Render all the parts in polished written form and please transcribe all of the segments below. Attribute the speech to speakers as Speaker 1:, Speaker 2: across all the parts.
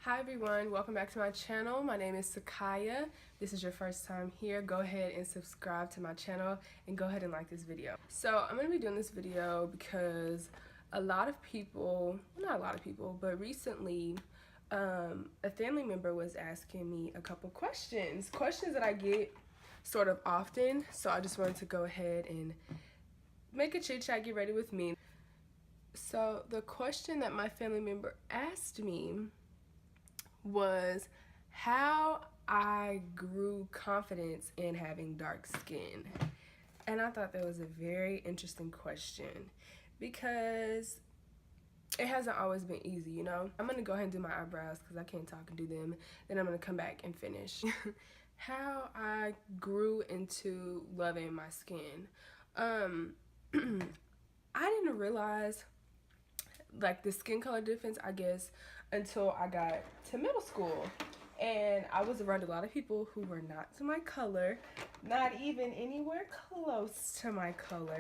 Speaker 1: Hi everyone, welcome back to my channel. My name is Sacha. This is your first time here. Go ahead and subscribe to my channel and go ahead and like this video. So I'm going to be doing this video because a lot of people, well, not a lot of people, but recently a family member was asking me a couple questions that I get sort of often. So I just wanted to go ahead and make a chit chat, get ready with me. So the question that my family member asked me was how I grew confidence in having dark skin. And I thought that was a very interesting question because it hasn't always been easy, you know? I'm gonna go ahead and do my eyebrows because I can't talk and do them. Then I'm gonna come back and finish. How I grew into loving my skin. I didn't realize like the skin color difference, I guess, until I got to middle school. And I was around a lot of people who were not to my color, not even anywhere close to my color.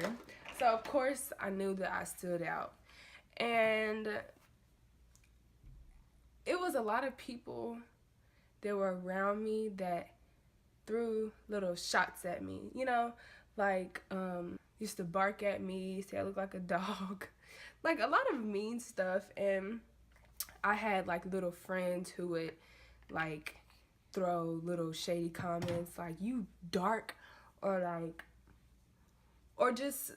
Speaker 1: So of course I knew that I stood out. And it was a lot of people that were around me that threw little shots at me, you know, like used to bark at me, say I look like a dog, like a lot of mean stuff. And I had like little friends who would like throw little shady comments like you dark, or like or just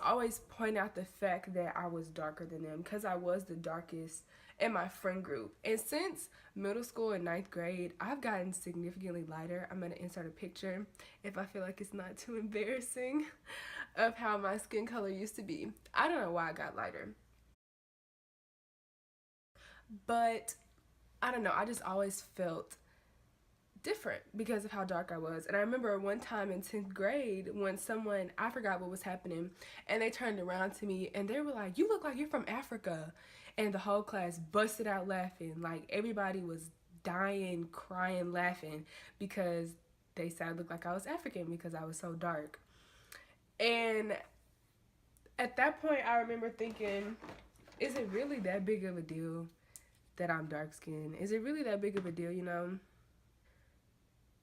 Speaker 1: always point out the fact that I was darker than them because I was the darkest in my friend group. And since middle school and 9th grade, I've gotten significantly lighter. I'm going to insert a picture if I feel like it's not too embarrassing of how my skin color used to be. I don't know why I got lighter, but I don't know, I just always felt different because of how dark I was. And I remember one time in 10th grade when someone, I forgot what was happening, and they turned around to me and they were like, you look like you're from Africa. And the whole class busted out laughing. Like everybody was dying, crying, laughing because they said I looked like I was African because I was so dark. And at that point I remember thinking, is it really that big of a deal that I'm dark skinned? Is it really that big of a deal, you know?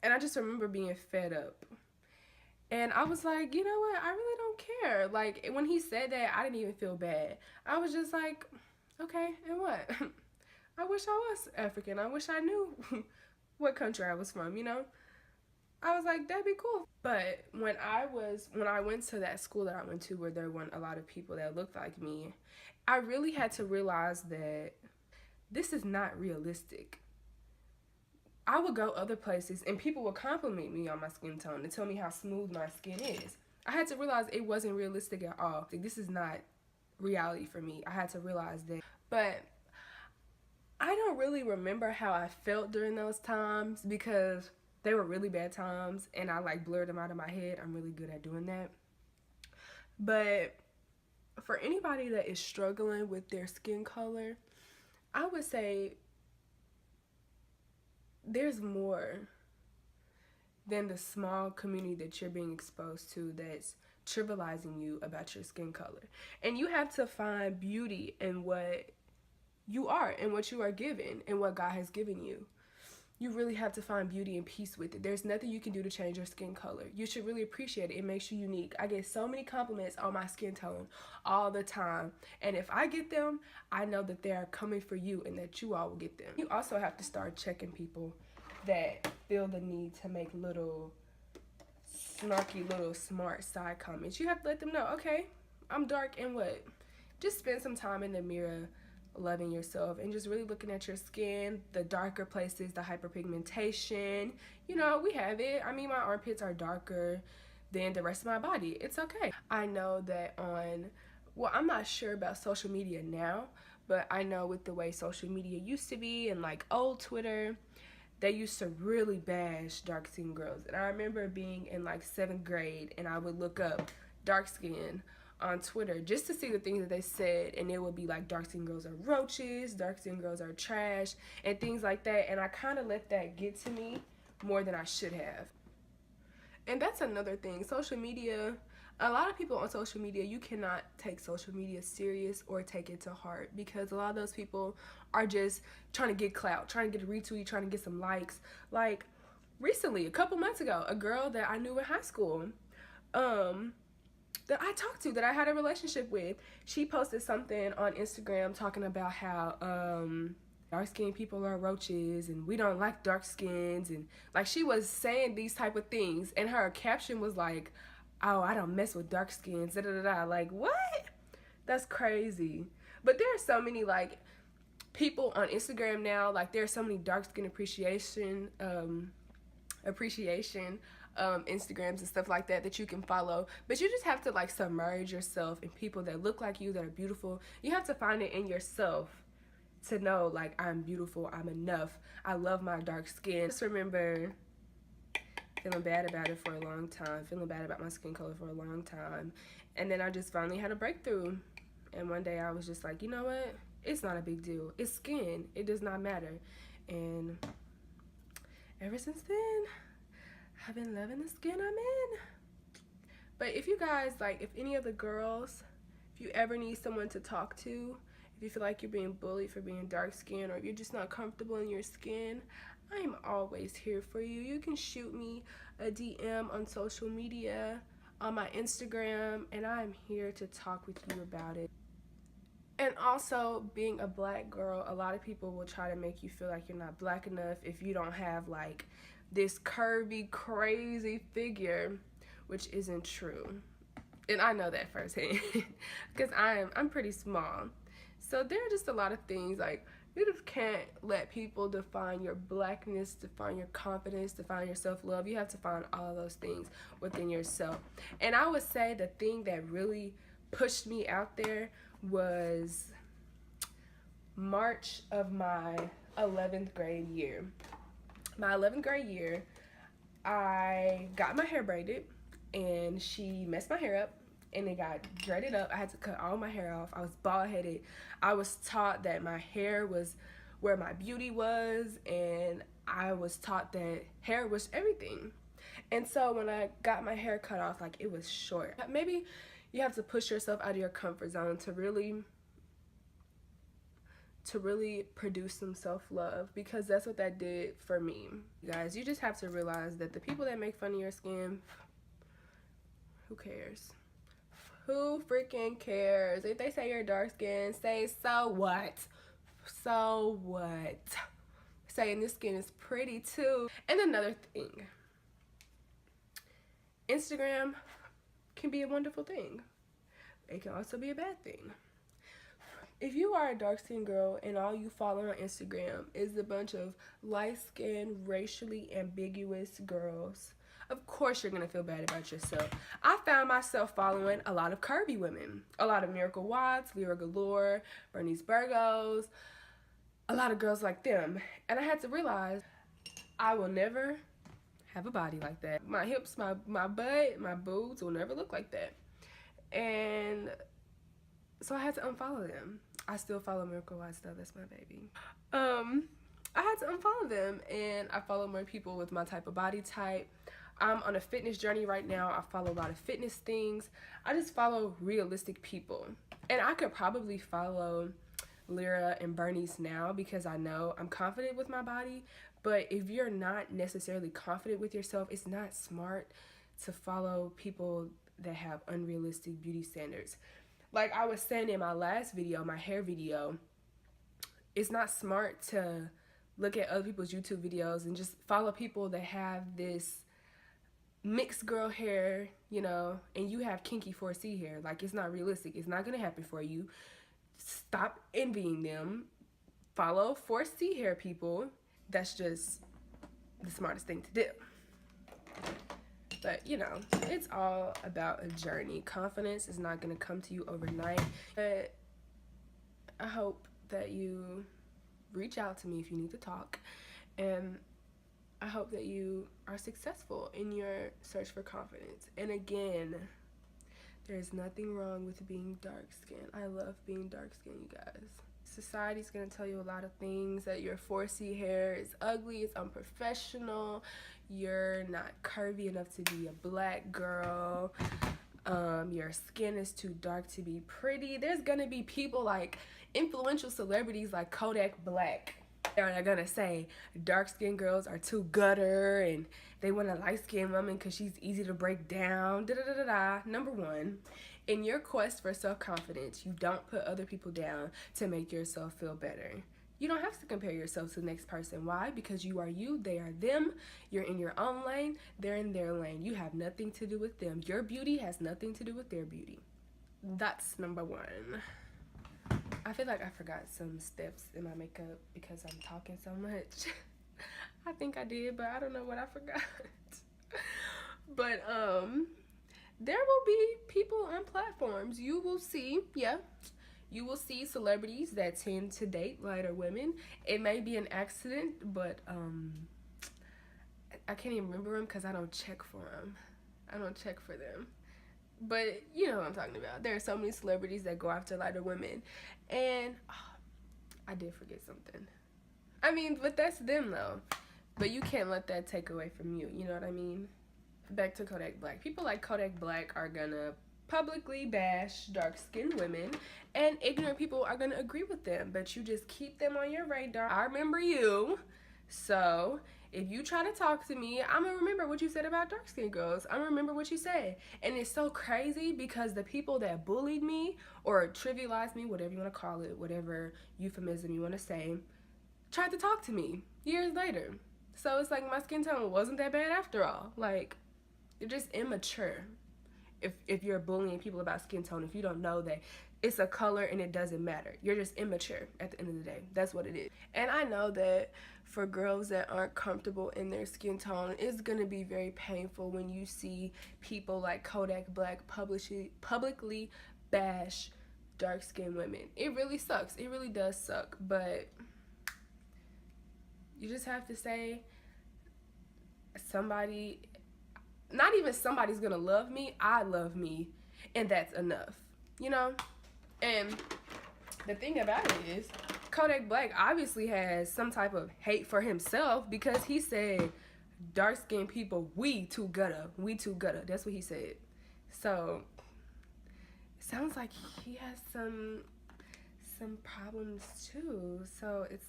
Speaker 1: And I just remember being fed up. And I was like, you know what? I really don't care. Like, when he said that, I didn't even feel bad. I was just like, okay, and what? I wish I was African. I wish I knew what country I was from, you know? I was like, that'd be cool. But when I went to that school that I went to where there weren't a lot of people that looked like me, I really had to realize that this is not realistic. I would go other places and people would compliment me on my skin tone and tell me how smooth my skin is. I had to realize it wasn't realistic at all. This is not reality for me. I had to realize that. But I don't really remember how I felt during those times because they were really bad times and I like blurred them out of my head. I'm really good at doing that. But for anybody that is struggling with their skin color, I would say there's more than the small community that you're being exposed to that's trivializing you about your skin color. And you have to find beauty in what you are and what you are given and what God has given you. You really have to find beauty and peace with it. There's nothing you can do to change your skin color. You should really appreciate it. It makes you unique. I get so many compliments on my skin tone all the time. And if I get them, I know that they are coming for you and that you all will get them. You also have to start checking people that feel the need to make little snarky, little smart side comments. You have to let them know, okay, I'm dark and what? Just spend some time in the mirror loving yourself and just really looking at your skin, the darker places, the hyperpigmentation. You know, we have it. I mean, my armpits are darker than the rest of my body. It's okay. I know that well, I'm not sure about social media now, but I know with the way social media used to be and like old Twitter, they used to really bash dark skinned girls. And I remember being in like 7th grade and I would look up dark skin on Twitter just to see the things that they said, and it would be like dark skinned girls are roaches, dark skinned girls are trash, and things like that. And I kind of let that get to me more than I should have. And that's another thing. Social media, A lot of people on social media, you cannot take social media serious or take it to heart, because a lot of those people are just trying to get clout, trying to get a retweet, trying to get some likes. Like recently, a couple months ago, a girl that I knew in high school, that I talked to, that I had a relationship with, she posted something on Instagram talking about how dark skinned people are roaches and we don't like dark skins, and like she was saying these type of things, and her caption was like, oh, I don't mess with dark skins, da da da da. Like, what? That's crazy. But there are so many like people on Instagram now, like there's so many dark skin appreciation Instagrams and stuff like that that you can follow. But you just have to like submerge yourself in people that look like you, that are beautiful. You have to find it in yourself to know, like, I'm beautiful, I'm enough, I love my dark skin. Just remember feeling bad about it for a long time, feeling bad about my skin color for a long time. And then I just finally had a breakthrough. And one day I was just like, you know what? It's not a big deal. It's skin. It does not matter. And ever since then, I've been loving the skin I'm in. But if you guys, like, if any of the girls, if you ever need someone to talk to, if you feel like you're being bullied for being dark skinned, or if you're just not comfortable in your skin, I am always here for you. You can shoot me a DM on social media, on my Instagram, and I'm here to talk with you about it. And also, being a black girl, a lot of people will try to make you feel like you're not black enough if you don't have like this curvy, crazy figure, which isn't true. And I know that firsthand because I'm pretty small. So there are just a lot of things, like, you just can't let people define your blackness, define your confidence, define your self-love. You have to find all of those things within yourself. And I would say the thing that really pushed me out there was March of my 11th grade year. My 11th grade year, I got my hair braided, and she messed my hair up, and it got dreaded up. I had to cut all my hair off. I was bald-headed. I was taught that my hair was where my beauty was, and I was taught that hair was everything. And so when I got my hair cut off, like, it was short. Maybe you have to push yourself out of your comfort zone to really produce some self-love, because that's what that did for me. Guys, you just have to realize that the people that make fun of your skin, who cares? Who freaking cares? If they say you're dark skinned, say, so what? So what? Saying this skin is pretty too. And another thing, Instagram can be a wonderful thing. It can also be a bad thing. If you are a dark-skinned girl and all you follow on Instagram is a bunch of light-skinned, racially ambiguous girls, of course you're going to feel bad about yourself. I found myself following a lot of curvy women, a lot of Miracle Watts, Lyra Galore, Bernice Burgos, a lot of girls like them. And I had to realize I will never have a body like that. My hips, my butt, my boobs will never look like that. And so I had to unfollow them. I still follow Miracle Watts though, that's my baby. I had to unfollow them, and I follow more people with my type of body type. I'm on a fitness journey right now. I follow a lot of fitness things. I just follow realistic people. And I could probably follow Lyra and Bernice now because I know I'm confident with my body. But if you're not necessarily confident with yourself, it's not smart to follow people that have unrealistic beauty standards. Like I was saying in my last video, my hair video, it's not smart to look at other people's YouTube videos and just follow people that have this mixed girl hair, you know, and you have kinky 4C hair. Like, it's not realistic. It's not gonna happen for you. Stop envying them. Follow 4C hair people. That's just the smartest thing to do. But, you know, it's all about a journey. Confidence is not gonna come to you overnight. But I hope that you reach out to me if you need to talk. And I hope that you are successful in your search for confidence. And again, there's nothing wrong with being dark-skinned. I love being dark-skinned, you guys. Society's gonna tell you a lot of things, that your 4C hair is ugly, it's unprofessional, you're not curvy enough to be a black girl. Your skin is too dark to be pretty. There's gonna be people like influential celebrities like Kodak Black. They're gonna say dark skinned girls are too gutter and they want a light skinned woman because she's easy to break down. Da da da da da. Number one, in your quest for self confidence, you don't put other people down to make yourself feel better. You don't have to compare yourself to the next person. Why? Because you are you, they are them. You're in your own lane, they're in their lane. You have nothing to do with them. Your beauty has nothing to do with their beauty. That's number one. I feel like I forgot some steps in my makeup because I'm talking so much. I think I did, but I don't know what I forgot. But there will be people on platforms. You will see, you will see celebrities that tend to date lighter women. It may be an accident, but I can't even remember them because I don't check for them. I don't check for them. But you know what I'm talking about. There are so many celebrities that go after lighter women. And I did forget something. I mean, but that's them though. But you can't let that take away from you. You know what I mean? Back to Kodak Black. People like Kodak Black are gonna publicly bash dark-skinned women, and ignorant people are gonna agree with them. But you just keep them on your radar. I remember you. So if you try to talk to me, I'm gonna remember what you said about dark-skinned girls. I'm gonna remember what you said. And it's so crazy because the people that bullied me or trivialized me, whatever you want to call it, whatever euphemism you want to say, tried to talk to me years later. So it's like my skin tone wasn't that bad after all. Like, you're just immature if you're bullying people about skin tone, if you don't know that it's a color and it doesn't matter. You're just immature at the end of the day. That's what it is. And I know that for girls that aren't comfortable in their skin tone, it's going to be very painful when you see people like Kodak Black publicly bash dark-skinned women. It really sucks. It really does suck. But you just have to say somebody, not even somebody's going to love me. I love me. And that's enough. You know? And the thing about it is, Kodak Black obviously has some type of hate for himself because he said, dark-skinned people, we too gutter. We too gutter. That's what he said. So, it sounds like he has some problems too. So, it's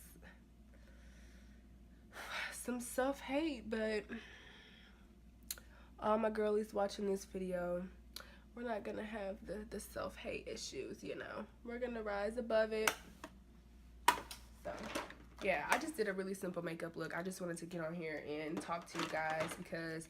Speaker 1: some self-hate, but all my girlies watching this video, we're not gonna have the self-hate issues, you know. We're gonna rise above it. So, yeah, I just did a really simple makeup look. I just wanted to get on here and talk to you guys because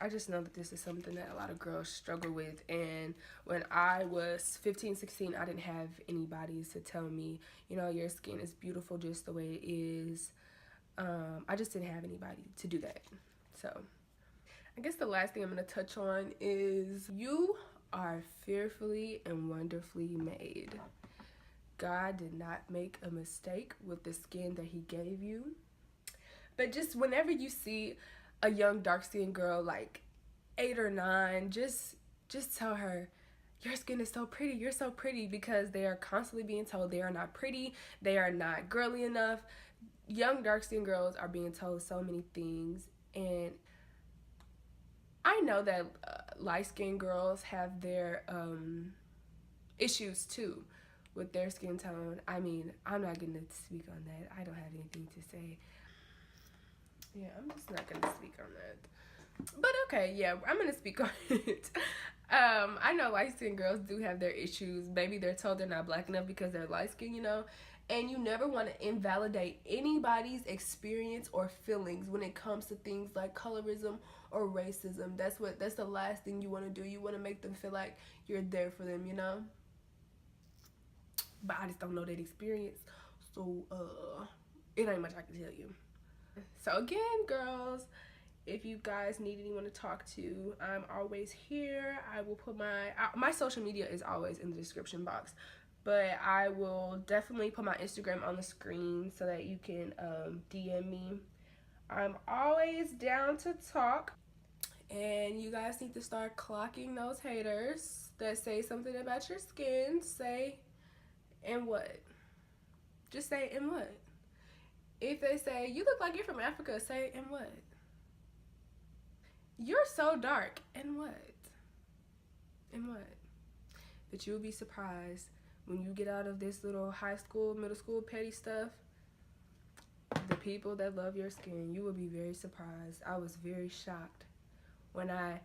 Speaker 1: I just know that this is something that a lot of girls struggle with. And when I was 15, 16, I didn't have anybody to tell me, you know, your skin is beautiful just the way it is. I just didn't have anybody to do that. So, I guess the last thing I'm going to touch on is you are fearfully and wonderfully made. God did not make a mistake with the skin that he gave you. But just whenever you see a young dark-skinned girl like 8 or 9, just tell her, your skin is so pretty, you're so pretty, because they are constantly being told they are not pretty, they are not girly enough. Young dark-skinned girls are being told so many things, and I know that light-skinned girls have their issues too with their skin tone. I mean, I'm not going to speak on that. I don't have anything to say. Yeah, I'm just not going to speak on that. But okay, yeah, I'm going to speak on it. I know light-skinned girls do have their issues. Maybe they're told they're not black enough because they're light-skinned, you know. And you never want to invalidate anybody's experience or feelings when it comes to things like colorism or racism. That's the last thing you want to do. You want to make them feel like you're there for them, you know. But I just don't know that experience, so it ain't much I can tell you. So again, girls, if you guys need anyone to talk to, I'm always here. I will put my social media is always in the description box, but I will definitely put my Instagram on the screen so that you can DM me. I'm always down to talk, and you guys need to start clocking those haters that say something about your skin. Say, and what? Just say, and what? If they say, you look like you're from Africa, say, and what? You're so dark, and what? And what? But you'll be surprised when you get out of this little high school, middle school petty stuff. The people that love your skin, you will be very surprised. I was very shocked when I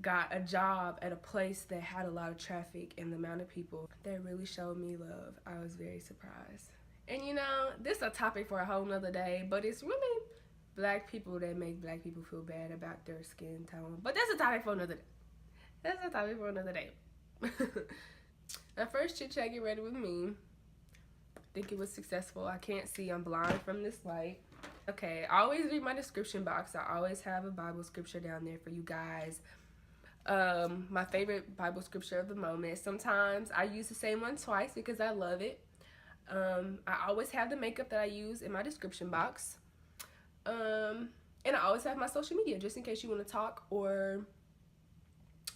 Speaker 1: got a job at a place that had a lot of traffic and the amount of people that really showed me love. I was very surprised. And you know, this is a topic for a whole nother day, but it's really black people that make black people feel bad about their skin tone. But that's a topic for another day. That's a topic for another day. Now, first chit chat, get ready with me. I think it was successful. I can't see, I'm blind from this light. Okay, I always read my description box. I always have a Bible scripture down there for you guys. My favorite Bible scripture of the moment. Sometimes I use the same one twice because I love it. I always have the makeup that I use in my description box. And I always have my social media just in case you want to talk or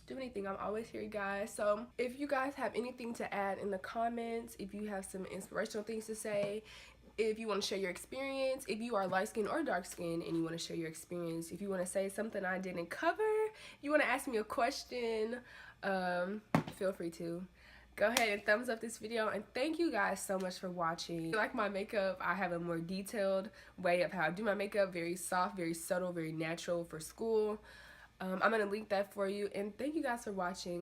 Speaker 1: do anything. I'm always here, guys. So if you guys have anything to add in the comments, if you have some inspirational things to say, if you want to share your experience, if you are light skin or dark skin and you want to share your experience, if you want to say something I didn't cover, you want to ask me a question, feel free to. Go ahead and thumbs up this video, and thank you guys so much for watching. If you like my makeup, I have a more detailed way of how I do my makeup, very soft, very subtle, very natural for school. I'm going to link that for you, and thank you guys for watching.